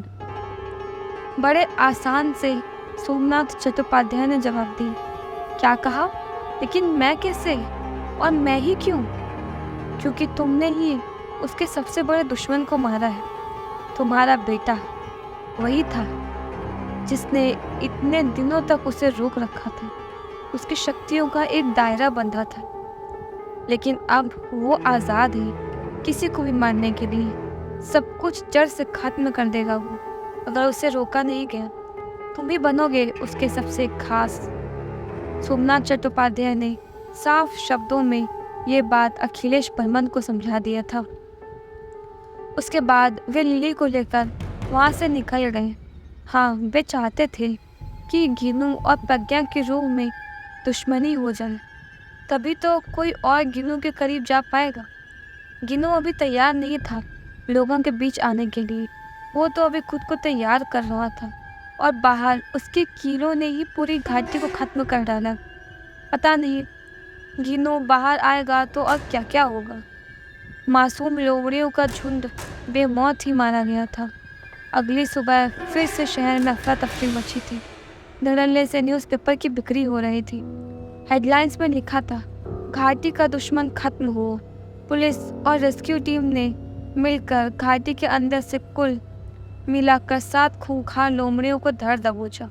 बड़े आसान से सोमनाथ चट्टोपाध्याय ने जवाब दी। क्या कहा? लेकिन मैं कैसे? और मैं ही क्यों? क्योंकि तुमने ही उसके सबसे बड़े दुश्मन को मारा है। तुम्हारा बेटा वही था जिसने इतने दिनों तक उसे रोक रखा था। उसकी शक्तियों का एक दायरा बंधा था, लेकिन अब वो आज़ाद है किसी को भी मारने के लिए। सब कुछ जड़ से खत्म कर देगा वो, अगर उसे रोका नहीं गया। तुम भी बनोगे उसके सबसे खास। सोमनाथ चट्टोपाध्याय ने साफ शब्दों में ये बात अखिलेश बर्मन को समझा दिया था। उसके बाद वे लिली को लेकर वहाँ से निकल गए। हाँ, वे चाहते थे कि गिनू और प्रज्ञा के रूप में दुश्मनी हो जाए, तभी तो कोई और गिनू के करीब जा पाएगा। गिनू अभी तैयार नहीं था लोगों के बीच आने के लिए। वो तो अभी खुद को तैयार कर रहा था और बाहर उसके कीलों ने ही पूरी घाटी को ख़त्म कर डाला। पता नहीं गिनू बाहर आएगा तो अब क्या क्या होगा। मासूम लोमड़ियों का झुंड बेमौत ही मारा गया था। अगली सुबह फिर से शहर में अफरा तफरी मची थी। धड़ल्ले से न्यूज़पेपर की बिक्री हो रही थी। हेडलाइंस में लिखा था, घाटी का दुश्मन खत्म हो। पुलिस और रेस्क्यू टीम ने मिलकर घाटी के अंदर से कुल मिलाकर 7 खूंखार लोमड़ियों को धर दबोचा।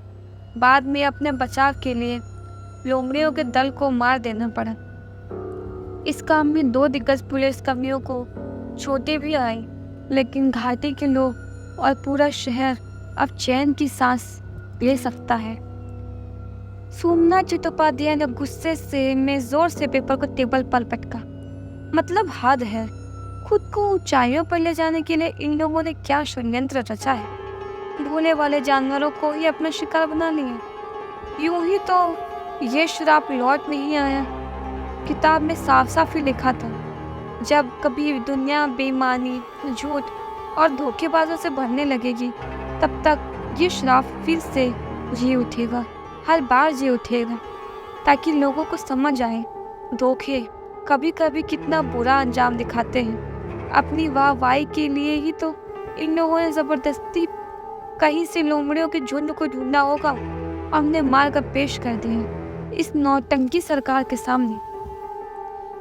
बाद में अपने बचाव के लिए लोमड़ियों के दल को मार देना पड़ा। इस काम में 2 दिग्गज पुलिसकर्मियों को चोटें भी आई, लेकिन घाटी के लोग और पूरा शहर अब चैन की सांस ले सकता है। सोमनाथ चट्टोपाध्याय ने गुस्से से में जोर से पेपर को टेबल पर पटका। मतलब हद है, खुद को ऊंचाइयों पर ले जाने के लिए इन लोगों ने क्या षड्यंत्र रचा है। भोले वाले जानवरों को ही अपना शिकार बना लिया। यूं ही तो ये श्राप लौट नहीं आया। किताब में साफ साफ ही लिखा था, जब कभी दुनिया बेईमानी, झूठ और धोखेबाजों से भरने लगेगी, तब तक ये श्राप फिर से जी उठेगा, हर बार जी उठेगा, ताकि लोगों को समझ आए धोखे कभी कभी कितना बुरा अंजाम दिखाते हैं। अपनी वाहवाही के लिए ही तो इन लोगों ने जबरदस्ती कहीं से लोमड़ियों के झुंड को ढूंढना होगा, हमने मार कर पेश कर दिए इस नौटंकी सरकार के सामने।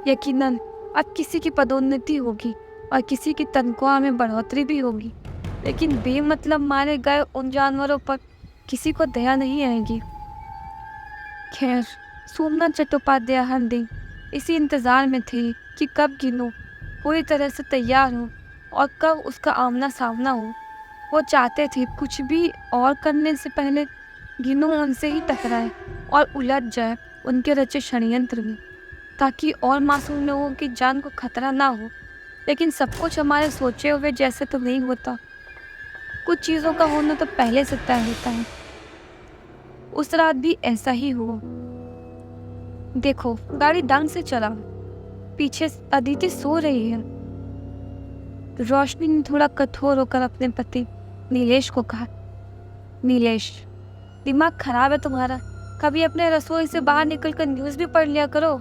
यकीनन अब किसी की पदोन्नति होगी और किसी की तनख्वाह में बढ़ोतरी भी होगी, लेकिन बेमतलब मारे गए उन जानवरों पर किसी को दया नहीं आएगी। खैर, सोमनाथ चट्टोपाध्याय हर दिन इसी इंतज़ार में थे कि कब गिनू पूरी तरह से तैयार हो और कब उसका आमना सामना हो। वो चाहते थे कुछ भी और करने से पहले गिनू उनसे ही टकराए और उलझ जाए उनके रचे षड्यंत्र में, ताकि और मासूम लोगों की जान को खतरा ना हो। लेकिन सब कुछ हमारे सोचे हुए जैसे तो नहीं होता। कुछ चीज़ों का होना तो पहले से तय होता है। उस रात भी ऐसा ही हुआ। देखो, गाड़ी ढंग से चला। पीछे अदिति सो रही है। रोशनी ने थोड़ा कठोर होकर अपने पति नीलेश को कहा, नीलेश, दिमाग खराब है तुम्हारा। कभी अपने रसोई से बाहर निकलकर न्यूज़ भी पढ़ लिया करो।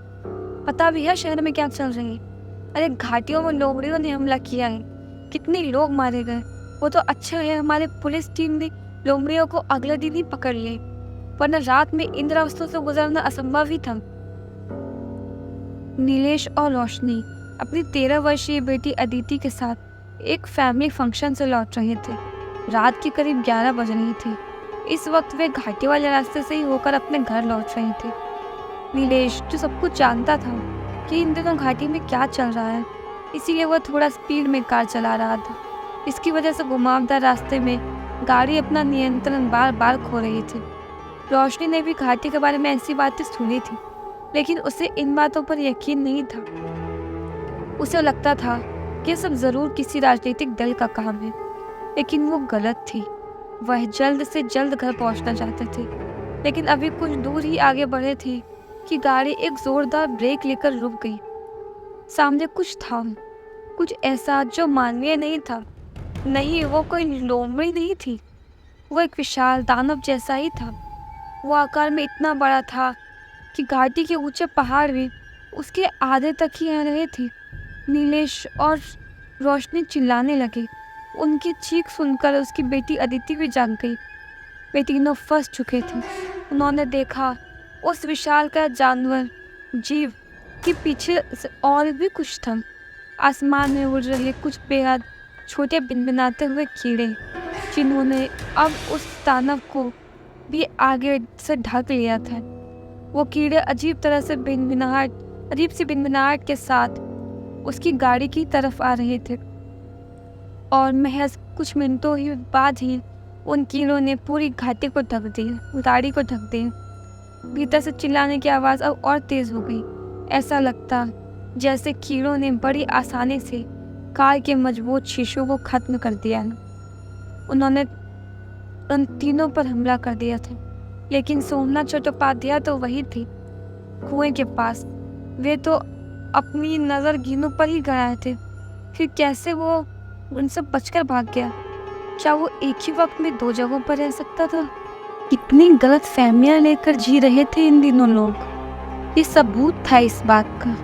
पता भी है शहर में क्या चल रही है। अरे घाटियों में लोमड़ियों ने हमला किया है, कितने लोग मारे गए। वो तो अच्छा है हमारे पुलिस टीम ने लोमड़ियों को अगले दिन ही पकड़ लिए, वरना रात में इन रास्तों से गुजरना असंभव ही था। नीलेश और रोशनी अपनी 13 वर्षीय बेटी अदिति के साथ एक फैमिली फंक्शन से लौट रहे थे। रात के करीब 11 बज रही थी। इस वक्त वे घाटी वाले रास्ते से ही होकर अपने घर लौट रहे थे। नीलेश, जो सब कुछ जानता था कि इन दिनों घाटी में क्या चल रहा है, इसीलिए वह थोड़ा स्पीड में कार चला रहा था। इसकी वजह से घुमावदार रास्ते में गाड़ी अपना नियंत्रण बार बार खो रही थी। रोशनी ने भी घाटी के बारे में ऐसी बातें सुनी थी, लेकिन उसे इन बातों पर यकीन नहीं था। उसे लगता था कि सब जरूर किसी राजनीतिक दल का काम है, लेकिन वो गलत थी। वह जल्द से जल्द घर पहुंचना चाहते थे, लेकिन अभी कुछ दूर ही आगे बढ़े थे कि गाड़ी एक जोरदार ब्रेक लेकर रुक गई। सामने कुछ था, कुछ ऐसा जो मानवीय नहीं था। नहीं, वो कोई लोमड़ी नहीं थी, वो एक विशाल दानव जैसा ही था। वो आकार में इतना बड़ा था कि घाटी के ऊंचे पहाड़ भी उसके आधे तक ही आ रहे थे। नीलेश और रोशनी चिल्लाने लगे। उनकी चीख सुनकर उसकी बेटी अदिति भी जाग गई। वे तीनों फंस चुके थे। उन्होंने देखा उस विशालकाय जानवर जीव के पीछे से और भी कुछ था। आसमान में उड़ रहे कुछ बेहद छोटे भिनभिनाते हुए कीड़े, जिन्होंने अब उस दानव को भी आगे से ढक लिया था। वो कीड़े अजीब सी भिनभिनाहट के साथ उसकी गाड़ी की तरफ आ रहे थे, और महज कुछ मिनटों ही बाद ही उन कीड़ों ने पूरी घाटी को ढक दिया, गाड़ी को ढक दिया। भीतर से चिल्लाने की आवाज़ अब और तेज़ हो गई। ऐसा लगता जैसे कीड़ों ने बड़ी आसानी से कार के मजबूत शीशों को खत्म कर दिया है। उन्होंने उन तीनों पर हमला कर दिया था, लेकिन सोमनाथ चट्टोपाध्याय तो वही थी, कुएं के पास। वे तो अपनी नज़र गिनू पर ही गए थे। फिर कैसे वो उनसे बचकर भाग गया? क्या वो एक ही वक्त में 2 जगहों पर रह सकता था? कितनी गलत फहमियाँ लेकर जी रहे थे इन दिनों लोग। ये सबूत था इस बात का।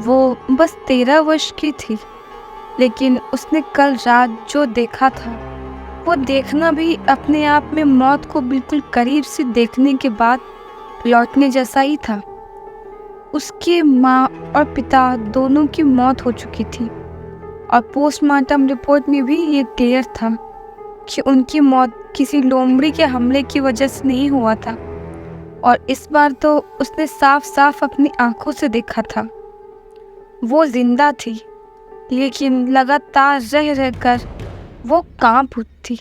वो बस 13 वर्ष की थी, लेकिन उसने कल रात जो देखा था, वो देखना भी अपने आप में मौत को बिल्कुल करीब से देखने के बाद लौटने जैसा ही था। उसके माँ और पिता दोनों की मौत हो चुकी थी, और पोस्टमार्टम रिपोर्ट में भी ये क्लियर था कि उनकी मौत किसी लोमड़ी के हमले की वजह से नहीं हुआ था। और इस बार तो उसने साफ साफ अपनी आंखों से देखा था। वो जिंदा थी, लेकिन लगातार रह रहकर वो कांप उठती।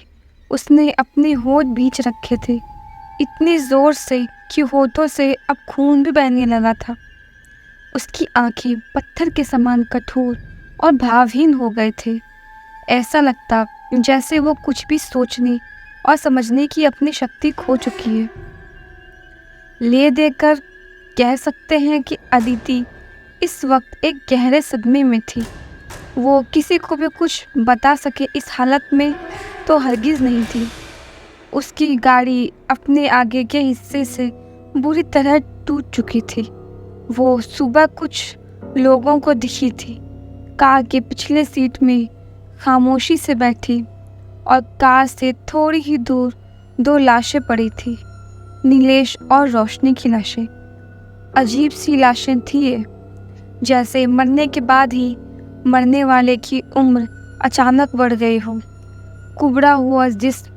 उसने अपने होंठ भींच रखे थे, इतनी जोर से कि होठों से अब खून भी बहने लगा था। उसकी आंखें पत्थर के समान कठोर और भावहीन हो गए थे। ऐसा लगता जैसे वो कुछ भी सोचने और समझने की अपनी शक्ति खो चुकी है। ले देकर कह सकते हैं कि अदिति इस वक्त एक गहरे सदमे में थी। वो किसी को भी कुछ बता सके इस हालत में तो हरगिज़ नहीं थी। उसकी गाड़ी अपने आगे के हिस्से से बुरी तरह टूट चुकी थी। वो सुबह कुछ लोगों को दिखी थी। कार के पिछले सीट में खामोशी से बैठी और कार से थोड़ी ही दूर 2 लाशें पड़ी थी, नीलेश और रोशनी की लाशें। अजीब सी लाशें थी ये, जैसे मरने के बाद ही मरने वाले की उम्र अचानक बढ़ गई हो। कुबड़ा हुआ जिस्म,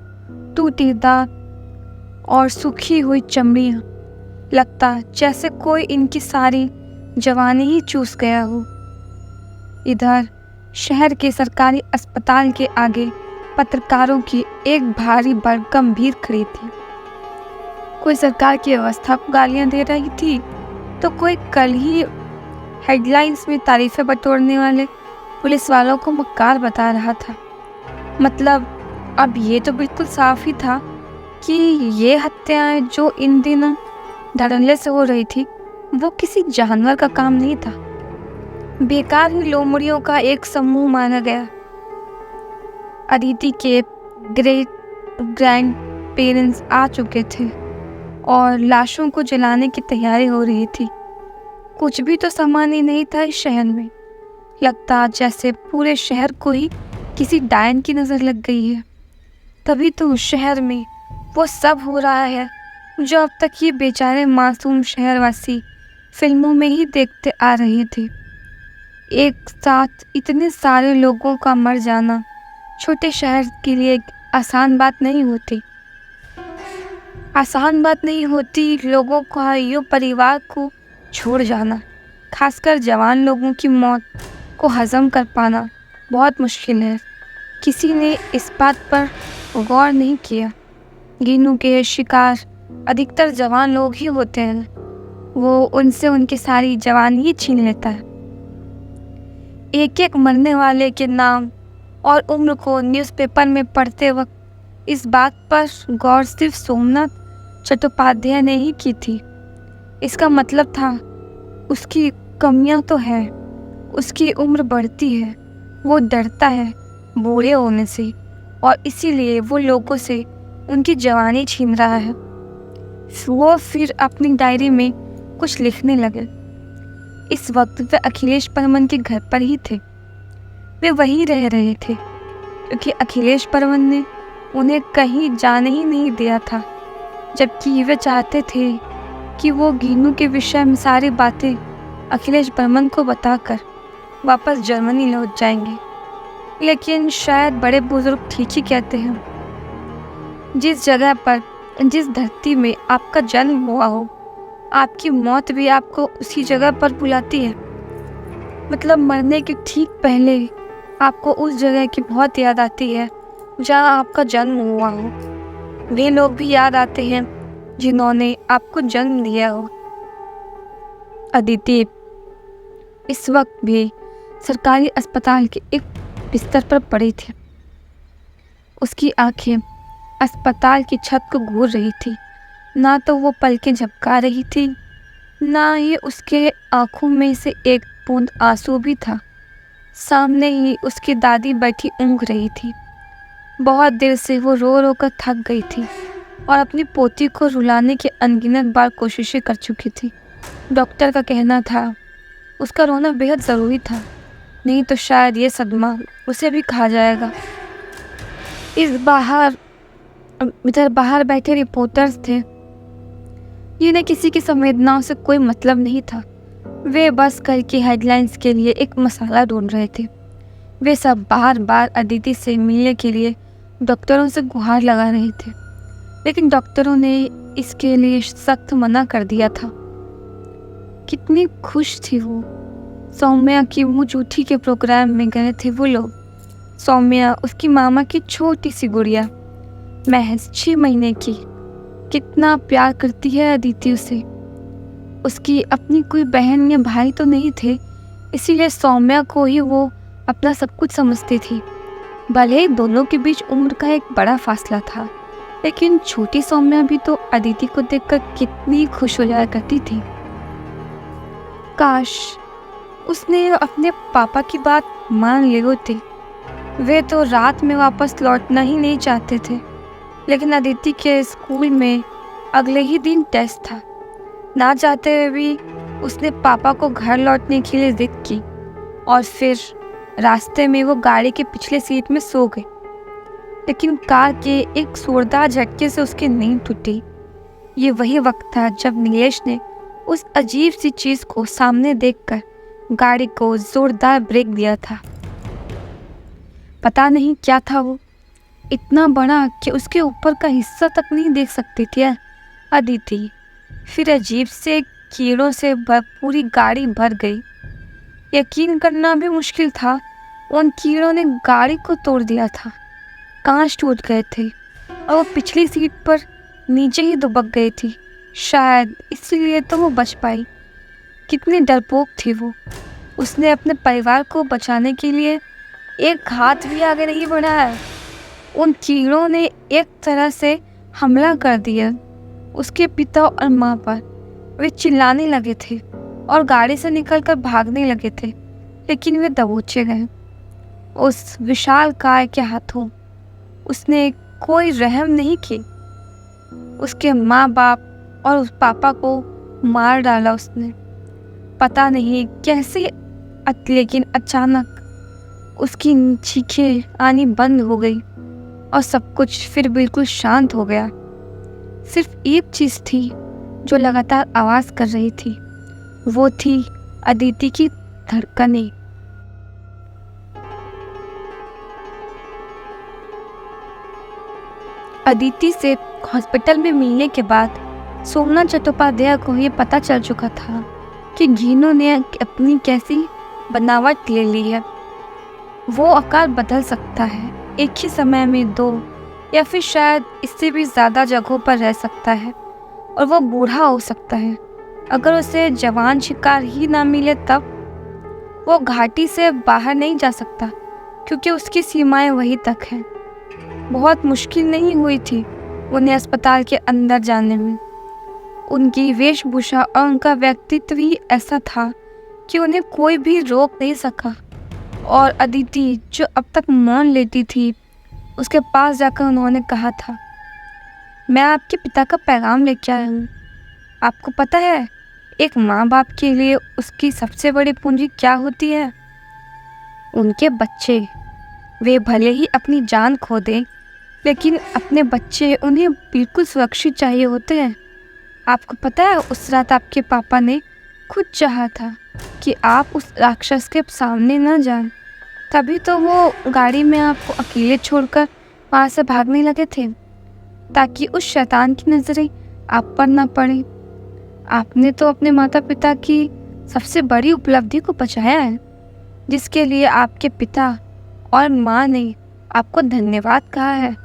टूटी दांत और सूखी हुई चमड़ियाँ, लगता जैसे कोई इनकी सारी जवानी ही चूस गया हो। इधर शहर के सरकारी अस्पताल के आगे पत्रकारों की एक भारी भरकम भीड़ खड़ी थी। कोई सरकार की व्यवस्था को गालियां दे रही थी, तो कोई कल ही हेडलाइंस में तारीफें बटोरने वाले पुलिस वालों को मक्कार बता रहा था। मतलब अब ये तो बिल्कुल साफ ही था कि ये हत्याएं जो इन दिनों धड़ल्ले से हो रही थी, वो किसी जानवर का काम नहीं था, बेकार ही लोमड़ियों का एक समूह माना गया। अदिति के ग्रेट ग्रैंड पेरेंट्स आ चुके थे और लाशों को जलाने की तैयारी हो रही थी। कुछ भी तो सामान ही नहीं था इस शहर में। लगता जैसे पूरे शहर को ही किसी डायन की नज़र लग गई है। तभी तो उस शहर में वो सब हो रहा है जो अब तक ये बेचारे मासूम शहरवासी फिल्मों में ही देखते आ रहे थे। एक साथ इतने सारे लोगों का मर जाना छोटे शहर के लिए आसान बात नहीं होती। लोगों का यूँ परिवार को छोड़ जाना, खासकर जवान लोगों की मौत को हजम कर पाना बहुत मुश्किल है। किसी ने इस बात पर गौर नहीं किया। गिनू के शिकार अधिकतर जवान लोग ही होते हैं। वो उनसे उनकी सारी जवानी ही छीन लेता है। एक एक मरने वाले के नाम और उम्र को न्यूज़पेपर में पढ़ते वक्त इस बात पर गौर सिर्फ सोमनाथ चट्टोपाध्याय ने ही की थी। इसका मतलब था उसकी कमियां तो हैं, उसकी उम्र बढ़ती है, वो डरता है बूढ़े होने से और इसीलिए वो लोगों से उनकी जवानी छीन रहा है। वो फिर अपनी डायरी में कुछ लिखने लगे। इस वक्त वे अखिलेश परमन के घर पर ही थे। वे वहीं रह रहे थे क्योंकि अखिलेश परमन ने उन्हें कहीं जाने ही नहीं दिया था, जबकि वे चाहते थे कि वो गिनू के विषय में सारी बातें अखिलेश परमन को बताकर वापस जर्मनी लौट जाएंगे। लेकिन शायद बड़े बुजुर्ग ठीक ही कहते हैं, जिस जगह पर, जिस धरती में आपका जन्म हुआ हो, आपकी मौत भी आपको उसी जगह पर बुलाती है। मतलब मरने के ठीक पहले आपको उस जगह की बहुत याद आती है जहाँ आपका जन्म हुआ हो। वे लोग भी याद आते हैं जिन्होंने आपको जन्म दिया हो। अदिति इस वक्त भी सरकारी अस्पताल के एक बिस्तर पर पड़ी थी। उसकी आंखें अस्पताल की छत को घूर रही थी। ना तो वो पलकें झपका रही थी, ना ही उसके आंखों में से एक बूंद आंसू भी था। सामने ही उसकी दादी बैठी ऊँघ रही थी। बहुत देर से वो रो रो कर थक गई थी और अपनी पोती को रुलाने की अनगिनत बार कोशिशें कर चुकी थी। डॉक्टर का कहना था उसका रोना बेहद ज़रूरी था, नहीं तो शायद ये सदमा उसे भी खा जाएगा। इधर बाहर बैठे रिपोर्टर्स थे जिन्हें किसी की संवेदनाओं से कोई मतलब नहीं था। वे बस कल की हेडलाइंस के लिए एक मसाला ढूंढ रहे थे। वे सब बार बार अदिति से मिलने के लिए डॉक्टरों से गुहार लगा रहे थे, लेकिन डॉक्टरों ने इसके लिए सख्त मना कर दिया था। कितनी खुश थी वो, सौम्या की वो जूठी के प्रोग्राम में गए थे वो लोग। सौम्या उसकी मामा की छोटी सी गुड़िया, महज 6 महीने की। कितना प्यार करती है अदिति उसे। उसकी अपनी कोई बहन या भाई तो नहीं थे, इसीलिए सौम्या को ही वो अपना सब कुछ समझती थी। भले ही दोनों के बीच उम्र का एक बड़ा फासला था, लेकिन छोटी सौम्या भी तो अदिति को देखकर कितनी खुश हो जाया करती थी। काश उसने अपने पापा की बात मान ली होती। वे तो रात में वापस लौटना ही नहीं चाहते थे, लेकिन अदिति के स्कूल में अगले ही दिन टेस्ट था। ना चाहते हुए भी उसने पापा को घर लौटने के लिए जिद की और फिर रास्ते में वो गाड़ी के पिछले सीट में सो गए। लेकिन कार के एक जोरदार झटके से उसकी नींद टूटी। ये वही वक्त था जब नीलेश ने उस अजीब सी चीज़ को सामने देखकर गाड़ी को जोरदार ब्रेक दिया था। पता नहीं क्या था वो, इतना बड़ा कि उसके ऊपर का हिस्सा तक नहीं देख सकती थी अदिति। फिर अजीब से कीड़ों से पूरी गाड़ी भर गई। यकीन करना भी मुश्किल था, उन कीड़ों ने गाड़ी को तोड़ दिया था। कांच टूट गए थे और वो पिछली सीट पर नीचे ही दुबक गई थी। शायद इसीलिए तो वो बच पाई। कितनी डरपोक थी वो। उसने अपने परिवार को बचाने के लिए एक हाथ भी आगे नहीं बढ़ाया। उन कीड़ों ने एक तरह से हमला कर दिया उसके पिता और माँ पर। वे चिल्लाने लगे थे और गाड़ी से निकलकर भागने लगे थे, लेकिन वे दबोचे गए। उस विशाल काय के हाथों उसने कोई रहम नहीं की। उसके माँ बाप और उस पापा को मार डाला उसने। पता नहीं कैसे, लेकिन अचानक उसकी चीखें आनी बंद हो गई और सब कुछ फिर बिल्कुल शांत हो गया। सिर्फ एक चीज़ थी जो लगातार आवाज़ कर रही थी, वो थी अदिति की धड़कनें। अदिति से हॉस्पिटल में मिलने के बाद सोमनाथ चट्टोपाध्याय को ये पता चल चुका था कि घीनू ने अपनी कैसी बनावट ले ली है। वो आकार बदल सकता है, एक ही समय में 2 या फिर शायद इससे भी ज़्यादा जगहों पर रह सकता है, और वो बूढ़ा हो सकता है। अगर उसे जवान शिकार ही ना मिले तब वो घाटी से बाहर नहीं जा सकता, क्योंकि उसकी सीमाएं वहीं तक हैं। बहुत मुश्किल नहीं हुई थी उन्हें अस्पताल के अंदर जाने में। उनकी वेशभूषा और उनका व्यक्तित्व ही ऐसा था कि उन्हें कोई भी रोक नहीं सका। और अदिति जो अब तक मौन लेती थी, उसके पास जाकर उन्होंने कहा था, मैं आपके पिता का पैगाम लेके आया हूँ। आपको पता है एक माँ बाप के लिए उसकी सबसे बड़ी पूंजी क्या होती है? उनके बच्चे। वे भले ही अपनी जान खो दें, लेकिन अपने बच्चे उन्हें बिल्कुल सुरक्षित चाहिए होते हैं। आपको पता है उस रात आपके पापा ने खुद चाहा था कि आप उस राक्षस के सामने न जाएं। तभी तो वो गाड़ी में आपको अकेले छोड़कर वहाँ से भागने लगे थे, ताकि उस शैतान की नज़रें आप पर ना पड़े। आपने तो अपने माता पिता की सबसे बड़ी उपलब्धि को बचाया है, जिसके लिए आपके पिता और माँ ने आपको धन्यवाद कहा है।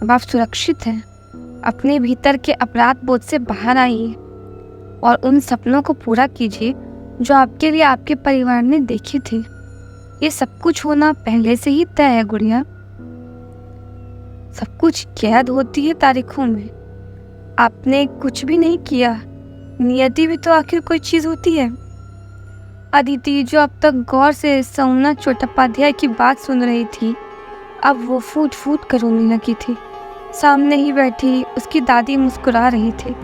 अब आप सुरक्षित हैं। अपने भीतर के अपराध बोध से बाहर आइए और उन सपनों को पूरा कीजिए जो आपके लिए आपके परिवार ने देखे थे। ये सब कुछ होना पहले से ही तय है गुड़िया। सब कुछ कैद होती है तारीखों में। आपने कुछ भी नहीं किया। नियति भी तो आखिर कोई चीज़ होती है। अदिति जो अब तक गौर से सोमनाथ चट्टोपाध्याय की बात सुन रही थी, अब वो फूट फूट कर रोने लगी थी। सामने ही बैठी उसकी दादी मुस्कुरा रही थी,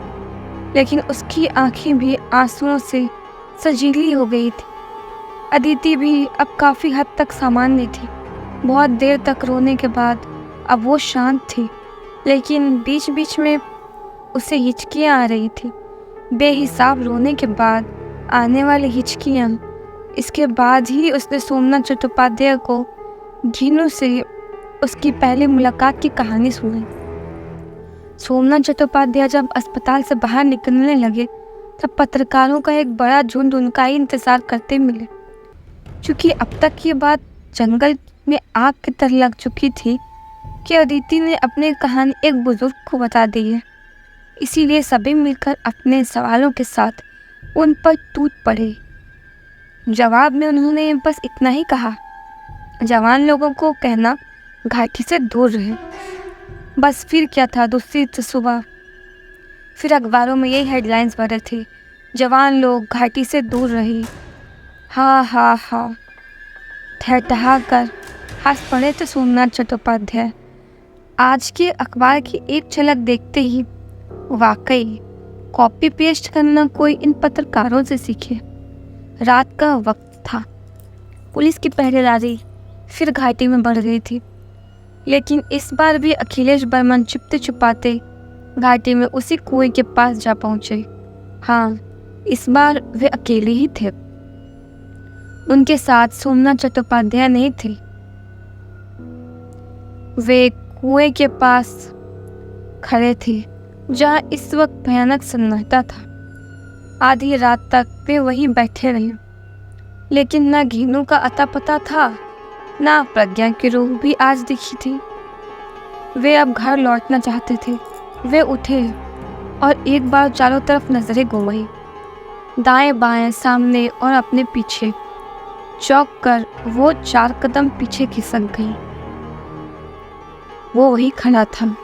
लेकिन उसकी आंखें भी आंसुओं से सजीली हो गई थी। अदिति भी अब काफ़ी हद तक सामान्य थी। बहुत देर तक रोने के बाद अब वो शांत थी, लेकिन बीच बीच में उसे हिचकियाँ आ रही थी। बेहिसाब रोने के बाद आने वाली हिचकियाँ। इसके बाद ही उसने सोमनाथ चट्टोपाध्याय को घीनू से उसकी पहली मुलाकात की कहानी सुनाई। सोमनाथ चट्टोपाध्याय जब अस्पताल से बाहर निकलने लगे, तब पत्रकारों का एक बड़ा झुंड उनका ही इंतज़ार करते मिले। क्योंकि अब तक ये बात जंगल में आग की तरह लग चुकी थी कि अदिति ने अपनी कहानी एक बुजुर्ग को बता दी है। इसीलिए सभी मिलकर अपने सवालों के साथ उन पर टूट पड़े। जवाब में उन्होंने बस इतना ही कहा, जवान लोगों को कहना घाटी से दूर रहे। बस फिर क्या था, दूसरी सुबह फिर अखबारों में यही हेडलाइंस भरे थे, जवान लोग घाटी से दूर रहे। हाँ हाँ हाँ ठहठहा कर हंस पड़े थे सोमनाथ चट्टोपाध्याय। आज के अखबार की एक झलक देखते ही वाकई कॉपी पेस्ट करना कोई इन पत्रकारों से सीखे। रात का वक्त था, पुलिस की पहरेदारी फिर घाटी में बढ़ गई थी, लेकिन इस बार भी अखिलेश बर्मन छिपते छुपाते घाटी में उसी कुएं के पास जा पहुंचे। हाँ, इस बार वे अकेले ही थे, उनके साथ सोमनाथ चट्टोपाध्याय नहीं थे। वे कुएं के पास खड़े थे जहां इस वक्त भयानक सन्नाटा था। आधी रात तक वे वहीं बैठे रहे, लेकिन न घीनू का अता पता था, ना प्रज्ञा की रूह भी आज दिखी थी। वे अब घर लौटना चाहते थे। वे उठे और एक बार चारों तरफ नजरें घुमाई, दाएं बाएं, सामने और अपने पीछे। चौंक कर वो 4 कदम पीछे खिसक गई। वो वही खड़ा था,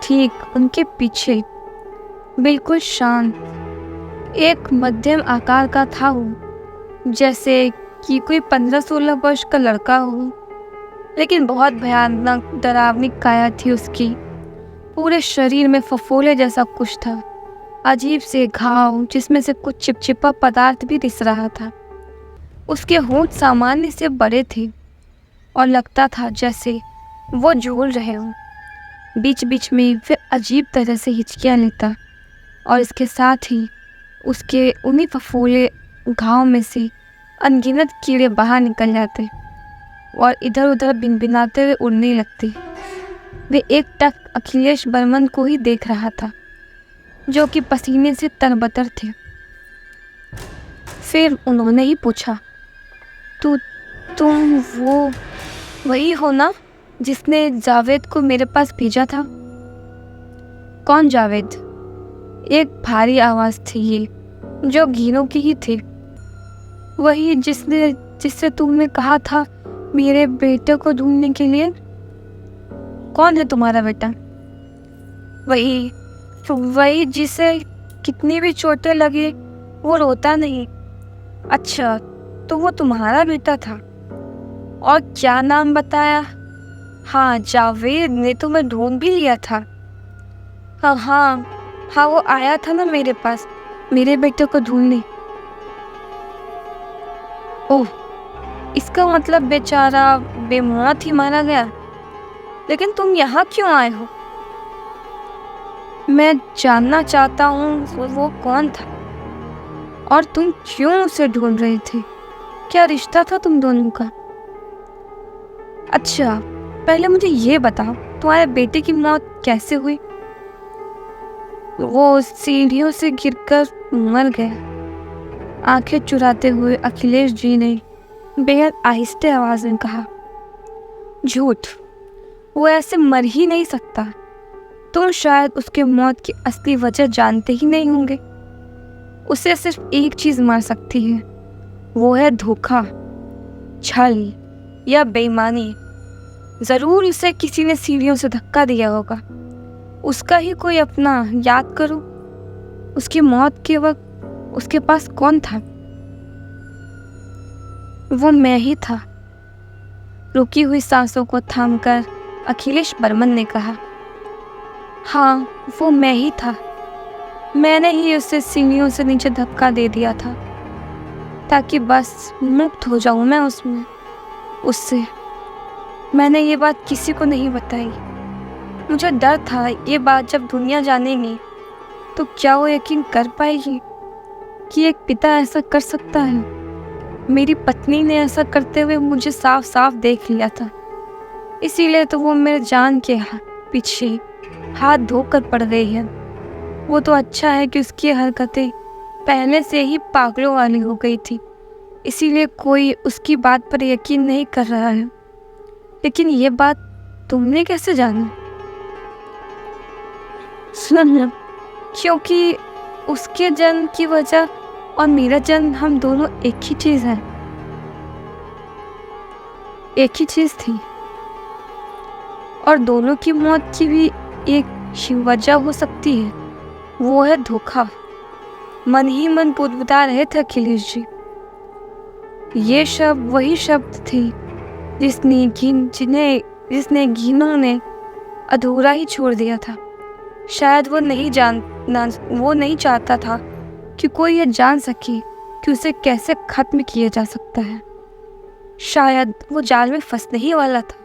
ठीक उनके पीछे, बिल्कुल शांत। एक मध्यम आकार का था वो, जैसे कि कोई 15-16 वर्ष का लड़का हो, लेकिन बहुत भयानक डरावनी काया थी उसकी। पूरे शरीर में फफोले जैसा कुछ था, अजीब से घाव जिसमें से कुछ चिपचिपा पदार्थ भी दिस रहा था। उसके होंठ सामान्य से बड़े थे और लगता था जैसे वो झूल रहे हों। बीच बीच में वे अजीब तरह से हिचकियाँ लेता और इसके साथ ही उसके उन्हीं फफोले घाव में से अनगिनत कीड़े बाहर निकल जाते और इधर उधर भिनभिनाते हुए उड़ने लगते। वे एक टक अखिलेश बर्मन को ही देख रहा था, जो कि पसीने से तरबतर थे। फिर उन्होंने ही पूछा, तुम वो वही हो ना जिसने जावेद को मेरे पास भेजा था? कौन जावेद? एक भारी आवाज़ थी ये, जो घीनों की ही थी। वही जिससे तुमने कहा था मेरे बेटे को ढूंढने के लिए। कौन है तुम्हारा बेटा? वही जिसे कितनी भी चोटें लगे वो रोता नहीं। अच्छा, तो वो तुम्हारा बेटा था। और क्या नाम बताया? हाँ, जावेद ने तुम्हें ढूंढ भी लिया था। हाँ, वो आया था ना मेरे पास मेरे बेटे को ढूंढने। ओह, इसका मतलब बेचारा बेमौत ही मारा गया। लेकिन तुम यहाँ क्यों आए हो? मैं जानना चाहता हूँ वो कौन था और तुम क्यों उसे ढूंढ रहे थे। क्या रिश्ता था तुम दोनों का? अच्छा, पहले मुझे ये बताओ, तुम्हारे बेटे की मौत कैसे हुई? वो सीढ़ियों से गिरकर मर गया। आंखें चुराते हुए अखिलेश जी ने बेहद आहिस्ते आवाज में कहा। झूठ, वो ऐसे मर ही नहीं सकता। तुम शायद उसके मौत की असली वजह जानते ही नहीं होंगे। उसे सिर्फ एक चीज मार सकती है, वो है धोखा, छल या बेईमानी। जरूर उसे किसी ने सीढ़ियों से धक्का दिया होगा। उसका ही कोई अपना। याद करो, उसकी मौत के वक्त उसके पास कौन था? वो मैं ही था। रुकी हुई सांसों को थामकर अखिलेश बर्मन ने कहा। हाँ, वो मैं ही था। मैंने ही उसे सीढ़ियों से नीचे धक्का दे दिया था, ताकि बस मुक्त हो जाऊं मैं उससे। मैंने ये बात किसी को नहीं बताई। मुझे डर था ये बात जब दुनिया जानेगी तो क्या वो यकीन कर पाएगी कि एक पिता ऐसा कर सकता है। मेरी पत्नी ने ऐसा करते हुए मुझे साफ साफ देख लिया था, इसीलिए तो वो मेरे जान के पीछे हाथ धोकर पड़ गई है। वो तो अच्छा है कि उसकी हरकतें पहले से ही पागलों वाली हो गई थी। इसीलिए कोई उसकी बात पर यकीन नहीं कर रहा है। लेकिन ये बात तुमने कैसे जानी? सुन, क्योंकि उसके जन्म की वजह और मेरा जन्म, हम दोनों एक ही चीज़ है, एक ही चीज़ थी। और दोनों की मौत की भी एक ही वजह हो सकती है, वो है धोखा। मन ही मन बता रहे थे अखिलेश जी। ये शब्द वही शब्द थे जिसने घिनों ने अधूरा ही छोड़ दिया था। शायद वो नहीं चाहता था कि कोई ये जान सके कि उसे कैसे खत्म किया जा सकता है। शायद वो जाल में फंसने ही वाला था।